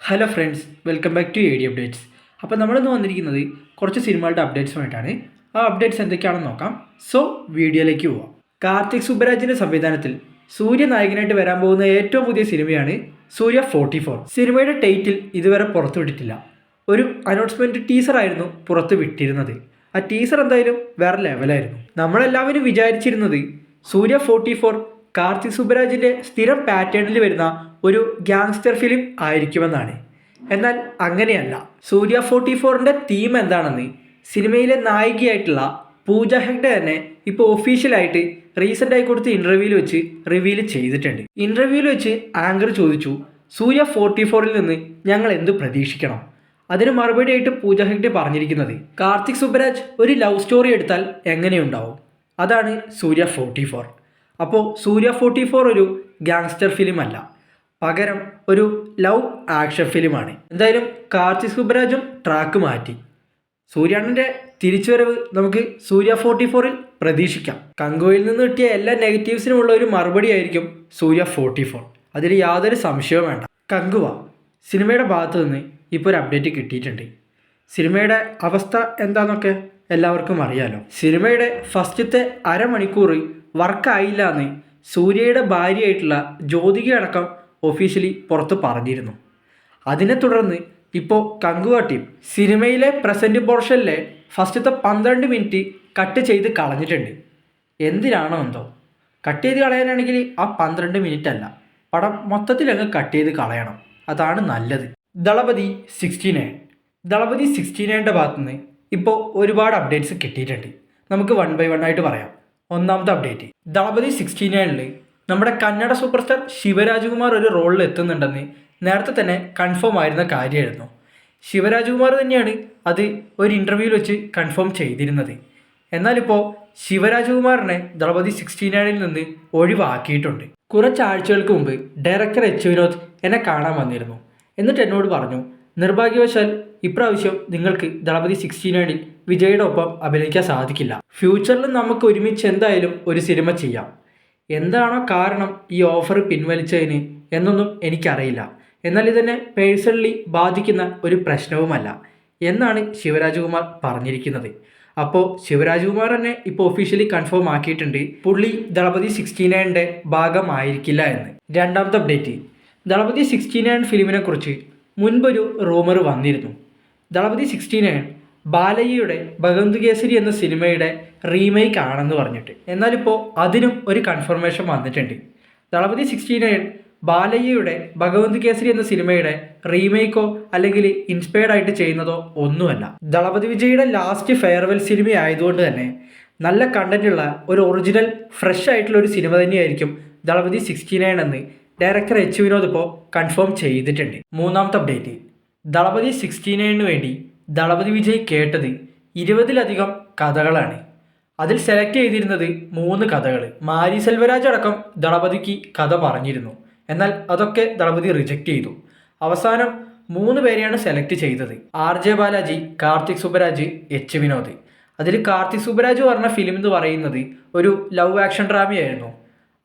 Hello friends, welcome back to A D updates. അപ്പോൾ നമ്മളിന്ന് വന്നിരിക്കുന്നത് കുറച്ച് സിനിമകളുടെ അപ്ഡേറ്റ്സുമായിട്ടാണ്. ആ അപ്ഡേറ്റ്സ് എന്തൊക്കെയാണെന്ന് നോക്കാം. സോ വീഡിയോയിലേക്ക് പോവാം. കാർത്തിക് സുബ്ബരാജിൻ്റെ സംവിധാനത്തിൽ സൂര്യ നായകനായിട്ട് വരാൻ പോകുന്ന ഏറ്റവും പുതിയ സിനിമയാണ് സൂര്യ 44. സിനിമയുടെ ടൈറ്റിൽ ഇതുവരെ പുറത്തുവിട്ടിട്ടില്ല. ഒരു അനൗൺസ്മെൻറ്റ് ടീസറായിരുന്നു പുറത്ത് വിട്ടിരുന്നത്. ആ ടീസർ എന്തായാലും വേറെ ലെവലായിരുന്നു. നമ്മളെല്ലാവരും വിചാരിച്ചിരുന്നത് സൂര്യ 44 കാർത്തിക് സുബ്ബരാജിൻ്റെ സ്ഥിരം പാറ്റേണിൽ വരുന്ന ഒരു ഗ്യാങ്സ്റ്റർ ഫിലിം ആയിരിക്കുമെന്നാണ്. എന്നാൽ അങ്ങനെയല്ല. സൂര്യ 44ൻ്റെ തീം എന്താണെന്ന് സിനിമയിലെ നായികയായിട്ടുള്ള പൂജ ഹെഗ്ഡെ തന്നെ ഇപ്പോൾ ഒഫീഷ്യലായിട്ട് റീസെൻ്റായി കൊടുത്ത ഇൻ്റർവ്യൂവിൽ വെച്ച് റിവീൽ ചെയ്തിട്ടുണ്ട്. ഇൻ്റർവ്യൂവിൽ വെച്ച് ആങ്കർ ചോദിച്ചു, സൂര്യ 44ൽ നിന്ന് ഞങ്ങൾ എന്ത് പ്രതീക്ഷിക്കണം? അതിന് മറുപടിയായിട്ട് പൂജ ഹെഗ്ഡെ പറഞ്ഞിരിക്കുന്നത്, കാർത്തിക് സുബ്ബരാജ് ഒരു ലവ് സ്റ്റോറി എടുത്താൽ എങ്ങനെയുണ്ടാവും, അതാണ് സൂര്യ 44. അപ്പോൾ സൂര്യ 44 ഒരു ഗ്യാങ്സ്റ്റർ ഫിലിം അല്ല, പകരം ഒരു ലവ് ആക്ഷൻ ഫിലിമാണ്. എന്തായാലും കാർത്തിക് സുബ്ബരാജും ട്രാക്ക് മാറ്റി. സൂര്യാണ്ണൻ്റെ തിരിച്ചുവരവ് നമുക്ക് സൂര്യ 44ൽ പ്രതീക്ഷിക്കാം. കങ്കുവയിൽ നിന്ന് കിട്ടിയ എല്ലാ നെഗറ്റീവ്സിനുമുള്ള ഒരു മറുപടി ആയിരിക്കും സൂര്യ 44. അതിൽ യാതൊരു സംശയവും വേണ്ട. കങ്കുവ സിനിമയുടെ ഭാഗത്തു നിന്ന് ഇപ്പോൾ ഒരു അപ്ഡേറ്റ് കിട്ടിയിട്ടുണ്ട്. സിനിമയുടെ അവസ്ഥ എന്താണെന്നൊക്കെ എല്ലാവർക്കും അറിയാലോ. സിനിമയുടെ ഫസ്റ്റത്തെ അരമണിക്കൂർ വർക്കായില്ല എന്ന് സൂര്യയുടെ ഭാര്യയായിട്ടുള്ള ജ്യോതിക അടക്കം ഒഫീഷ്യലി പുറത്ത് പറഞ്ഞിരുന്നു. അതിനെ തുടർന്ന് ഇപ്പോൾ കങ്കുവ ടീം സിനിമയിലെ പ്രസൻറ്റ് പോർഷനിലെ ഫസ്റ്റത്തെ 12 മിനിറ്റ് കട്ട് ചെയ്ത് കളഞ്ഞിട്ടുണ്ട്. എന്തിനാണോ എന്തോ. കട്ട് ചെയ്ത് കളയാനാണെങ്കിൽ ആ 12 മിനിറ്റ് അല്ല, പടം മൊത്തത്തിൽ അങ്ങ് കട്ട് ചെയ്ത് കളയണം. അതാണ് നല്ലത്. ദളപതി 69 ദളപതി 69ൻ്റെ ഭാഗത്തുനിന്ന് ഇപ്പോൾ ഒരുപാട് അപ്ഡേറ്റ്സ് കിട്ടിയിട്ടുണ്ട്. നമുക്ക് 1 ബൈ 1 ആയിട്ട് പറയാം. ഒന്നാമത്തെ അപ്ഡേറ്റ്, ദളപതി 69ൽ നമ്മുടെ കന്നഡ സൂപ്പർ സ്റ്റാർ ശിവരാജ്കുമാർ ഒരു റോളിൽ എത്തുന്നുണ്ടെന്ന് നേരത്തെ തന്നെ കൺഫേം ആയിരുന്ന കാര്യമായിരുന്നു. ശിവരാജ്കുമാർ തന്നെയാണ് അത് ഒരു ഇൻ്റർവ്യൂവിൽ വെച്ച് കൺഫേം ചെയ്തിരുന്നത്. എന്നാലിപ്പോൾ ശിവരാജ്കുമാറിനെ ദളപതി 69ൽ നിന്ന് ഒഴിവാക്കിയിട്ടുണ്ട്. കുറച്ചാഴ്ചകൾക്ക് മുമ്പ് ഡയറക്ടർ എച്ച് വിനോദ് എന്നെ കാണാൻ വന്നിരുന്നു. എന്നിട്ട് എന്നോട് പറഞ്ഞു, നിർഭാഗ്യവശാൽ ഇപ്രാവശ്യം നിങ്ങൾക്ക് ദളപതി 69ൽ വിജയുടെ ഒപ്പം അഭിനയിക്കാൻ സാധിക്കില്ല. ഫ്യൂച്ചറിൽ നമുക്ക് ഒരുമിച്ച് എന്തായാലും ഒരു സിനിമ ചെയ്യാം. എന്താണോ കാരണം ഈ ഓഫർ പിൻവലിച്ചതിന് എന്നൊന്നും എനിക്കറിയില്ല. എന്നാൽ ഇതെന്നെ പേഴ്സണലി ബാധിക്കുന്ന ഒരു പ്രശ്നവുമല്ല എന്നാണ് ശിവരാജ്കുമാർ പറഞ്ഞിരിക്കുന്നത്. അപ്പോൾ ശിവരാജ്കുമാർ തന്നെ ഇപ്പോൾ ഒഫീഷ്യലി കൺഫേം ആക്കിയിട്ടുണ്ട് പുള്ളി ദളപതി 69ൻ്റെ ഭാഗമായിരിക്കില്ല എന്ന്. രണ്ടാമത്തെ അപ്ഡേറ്റ്, ദളപതി 69 ഫിലിമിനെ കുറിച്ച് മുൻപൊരു റൂമർ വന്നിരുന്നു. ദളപതി 69 ബാലയ്യയുടെ ഭഗവന്ത് കേസരി എന്ന സിനിമയുടെ റീമേക്ക് ആണെന്ന് പറഞ്ഞിട്ട്. എന്നാലിപ്പോൾ അതിനും ഒരു കൺഫർമേഷൻ വന്നിട്ടുണ്ട്. ദളപതി 69 ബാലയ്യയുടെ ഭഗവന്ത് കേസരി എന്ന സിനിമയുടെ റീമേക്കോ അല്ലെങ്കിൽ ഇൻസ്പയർഡ് ആയിട്ട് ചെയ്യുന്നതോ ഒന്നുമല്ല. ദളപതി വിജയുടെ ലാസ്റ്റ് ഫെയർവെൽ സിനിമ ആയതുകൊണ്ട് തന്നെ നല്ല കണ്ടന്റുള്ള ഒരു ഒറിജിനൽ ഫ്രഷ് ആയിട്ടുള്ള ഒരു സിനിമ തന്നെയായിരിക്കും ദളപതി 69 എന്ന് ഡയറക്ടർ എച്ച് വിനോദ് ഇപ്പോൾ കൺഫേം ചെയ്തിട്ടുണ്ട്. മൂന്നാമത്തെ അപ്ഡേറ്റ്, ദളപതി 69ന് വേണ്ടി ദളപതി വിജയ് കേട്ടത് 20ലധികം കഥകളാണ്. അതിൽ സെലക്ട് ചെയ്തിരുന്നത് 3 കഥകൾ. മാരി സെൽവരാജ് അടക്കം ദളപതിക്ക് കഥ പറഞ്ഞിരുന്നു. എന്നാൽ അതൊക്കെ ദളപതി റിജക്റ്റ് ചെയ്തു. അവസാനം 3 പേരെയാണ് സെലക്ട് ചെയ്തത്. RJ Balaji, Karthik Subbaraj, H Vinod. അതിൽ കാർത്തിക് സുബ്ബരാജ് പറഞ്ഞ ഫിലിം എന്ന് പറയുന്നത് ഒരു ലവ് ആക്ഷൻ ഡ്രാമയായിരുന്നു.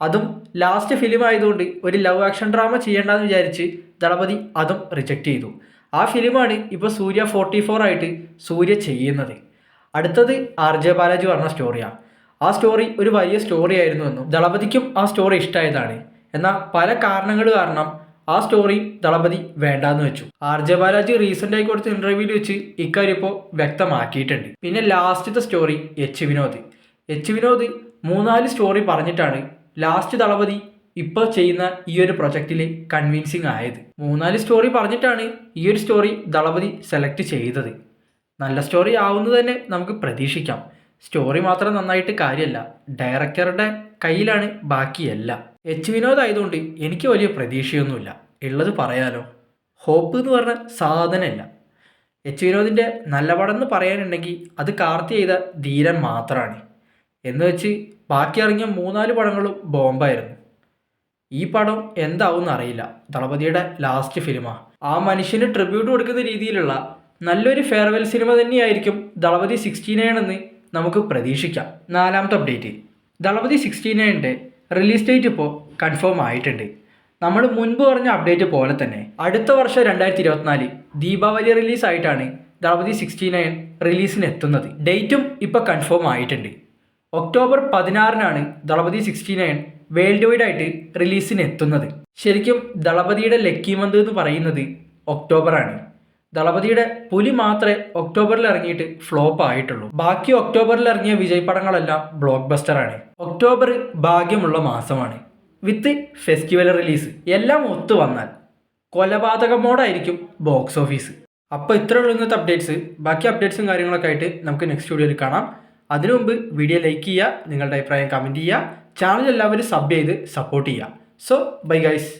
അതും ലാസ്റ്റ് ഫിലിം ആയതുകൊണ്ട് ഒരു ലവ് ആക്ഷൻ ഡ്രാമ ചെയ്യേണ്ടെന്ന് വിചാരിച്ച് ദളപതി അതും റിജക്റ്റ് ചെയ്തു. ആ ഫിലിമാണ് ഇപ്പോൾ സൂര്യ 44 ആയിട്ട് സൂര്യ ചെയ്യുന്നത്. അടുത്തത് RJ ബാലാജി പറഞ്ഞ സ്റ്റോറിയാണ്. ആ സ്റ്റോറി ഒരു വലിയ സ്റ്റോറി ആയിരുന്നു എന്നും ദളപതിക്കും ആ സ്റ്റോറി ഇഷ്ടമായതാണ്. എന്നാൽ പല കാരണങ്ങൾ കാരണം ആ സ്റ്റോറി ദളപതി വേണ്ടാന്ന് വെച്ചു. RJ ബാലാജി റീസെൻ്റായി കൊടുത്ത ഇൻ്റർവ്യൂവിൽ വെച്ച് ഇക്കാര്യം ഇപ്പോൾ വ്യക്തമാക്കിയിട്ടുണ്ട്. പിന്നെ ലാസ്റ്റത്തെ story H Vinod. H Vinod 3-4 story പറഞ്ഞിട്ടാണ് ലാസ്റ്റ് ദളപതി ഇപ്പോൾ ചെയ്യുന്ന ഈ ഒരു പ്രൊജക്റ്റിൽ കൺവിൻസിങ് ആയത്. 3-4 സ്റ്റോറി പറഞ്ഞിട്ടാണ് ഈ ഒരു സ്റ്റോറി ദളപതി സെലക്ട് ചെയ്തത്. നല്ല സ്റ്റോറി ആവുന്നത് തന്നെ നമുക്ക് പ്രതീക്ഷിക്കാം. സ്റ്റോറി മാത്രം നന്നായിട്ട് കാര്യമല്ല, ഡയറക്ടറുടെ കയ്യിലാണ് ബാക്കിയെല്ലാം. എച്ച് വിനോദ് ആയതുകൊണ്ട് എനിക്ക് വലിയ പ്രതീക്ഷയൊന്നുമില്ല. ഉള്ളത് പറയാലോ, ഹോപ്പ് എന്ന് പറഞ്ഞ സാധനമല്ല. എച്ച് വിനോദിൻ്റെ നല്ല പടം എന്ന് പറയാനുണ്ടെങ്കിൽ അത് കാർത്തി ചെയ്ത ധീരൻ മാത്രമാണ്. എന്ന് വെച്ച് ബാക്കി ഇറങ്ങിയ 3-4 പടങ്ങളും ബോംബായിരുന്നു. ഈ പടം എന്താവും അറിയില്ല. ദളപതിയുടെ ലാസ്റ്റ് ഫിലിമാണ്. ആ മനുഷ്യന് ട്രിബ്യൂട്ട് കൊടുക്കുന്ന രീതിയിലുള്ള നല്ലൊരു ഫെയർവെൽ സിനിമ തന്നെയായിരിക്കും ദളപതി 69 എന്ന് നമുക്ക് പ്രതീക്ഷിക്കാം. നാലാമത്തെ അപ്ഡേറ്റ്, ദളപതി 69ൻ്റെ റിലീസ് ഡേറ്റ് ഇപ്പോൾ കൺഫേം ആയിട്ടുണ്ട്. നമ്മൾ മുൻപ് പറഞ്ഞ അപ്ഡേറ്റ് പോലെ തന്നെ അടുത്ത വർഷം 2024 ദീപാവലി റിലീസായിട്ടാണ് ദളപതി 69 റിലീസിന് എത്തുന്നത്. ഡേറ്റും ഇപ്പോൾ കൺഫേം ആയിട്ടുണ്ട്. ഒക്ടോബർ 16-നാണ് ദളപതി 69 വേൾഡ് വൈഡ് ആയിട്ട് റിലീസിന് എത്തുന്നത്. ശരിക്കും ദളപതിയുടെ ലക്കി മന്ത് എന്ന് പറയുന്നത് ഒക്ടോബറാണ്. ദളപതിയുടെ പുലി മാത്രമേ ഒക്ടോബറിൽ ഇറങ്ങിയിട്ട് ഫ്ലോപ്പ് ആയിട്ടുള്ളൂ. ബാക്കി ഒക്ടോബറിൽ ഇറങ്ങിയ വിജയ് പടങ്ങളെല്ലാം ബ്ലോക്ക് ബസ്റ്ററാണ്. ഒക്ടോബർ ഭാഗ്യമുള്ള മാസമാണ്. വിത്ത് ഫെസ്റ്റിവൽ റിലീസ് എല്ലാം ഒത്തു വന്നാൽ കൊലപാതക മോഡായിരിക്കും ബോക്സ് ഓഫീസ്. അപ്പോൾ ഇത്രയുള്ള ഇന്നത്തെ അപ്ഡേറ്റ്സ്. ബാക്കി അപ്ഡേറ്റ്സും കാര്യങ്ങളൊക്കെ ആയിട്ട് നമുക്ക് നെക്സ്റ്റ് വീഡിയോയിൽ കാണാം. അതിനു മുമ്പ് വീഡിയോ ലൈക്ക് ചെയ്യുക, നിങ്ങളുടെ അഭിപ്രായം കമൻറ്റ് ചെയ്യുക, ചാനൽ എല്ലാവരും സബ് ചെയ്ത് സപ്പോർട്ട് ചെയ്യുക. So bye guys.